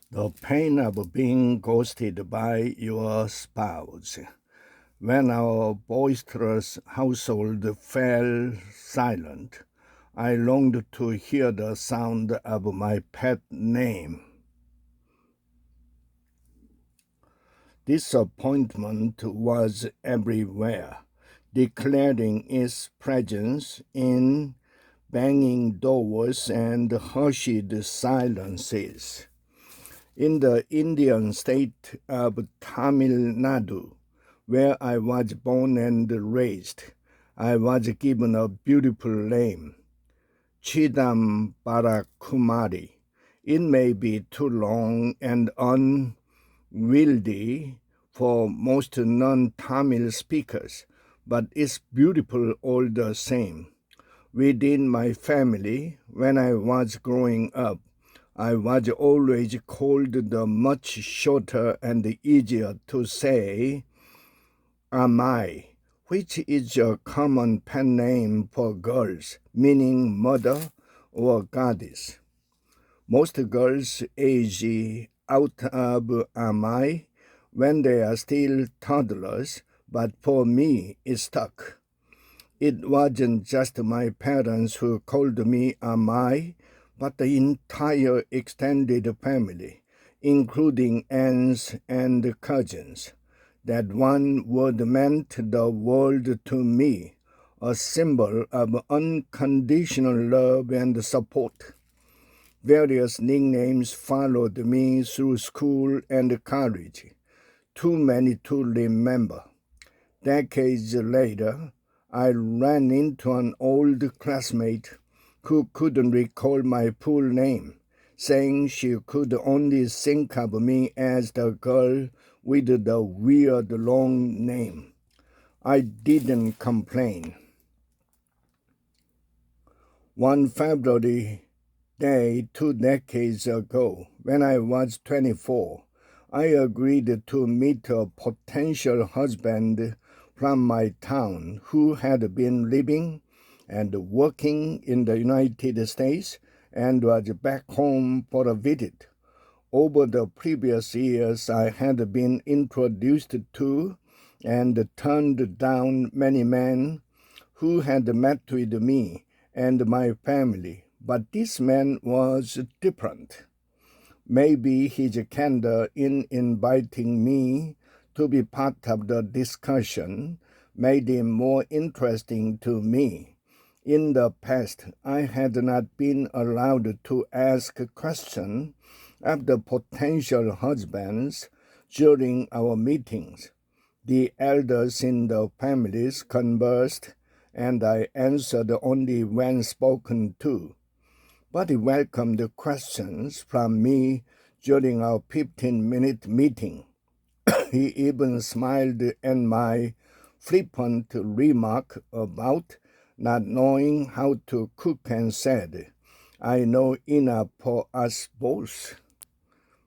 The pain of being ghosted by your spouse. When our boisterous household fell silent, I longed to hear the sound of my pet name. Disappointment was everywhere, declaring its presence in banging doors and hushed silences. In the Indian state of Tamil Nadu, where I was born and raised, I was given a beautiful name, Chidambara. It may be too long and unwieldy for most non-Tamil speakers, but it's beautiful all the same. Within my family, when I was growing up, I was always called the much shorter and easier to say Amai, which is a common pen name for girls, meaning mother or goddess. Most girls age out of Amai when they are still toddlers, but for me it stuck. It wasn't just my parents who called me Amai, but the entire extended family, including aunts and cousins. That one word meant the world to me, a symbol of unconditional love and support. Various nicknames followed me through school and college, too many to remember. Decades later, I ran into an old classmate who couldn't recall my full name, saying she could only think of me as the girl with the weird long name. I didn't complain. One February day 2 decades ago, when I was 24, I agreed to meet a potential husband from my town who had been living and working in the United States and was back home for a visit. Over the previous years, I had been introduced to and turned down many men who had met with me and my family, but this man was different. Maybe his candor in inviting me to be part of the discussion made him more interesting to me. In the past, I had not been allowed to ask questions of the potential husbands during our meetings. The elders in the families conversed, and I answered only when spoken to. But he welcomed questions from me during our 15-minute meeting. He even smiled at my flippant remark about not knowing how to cook and said, "I know enough for us both."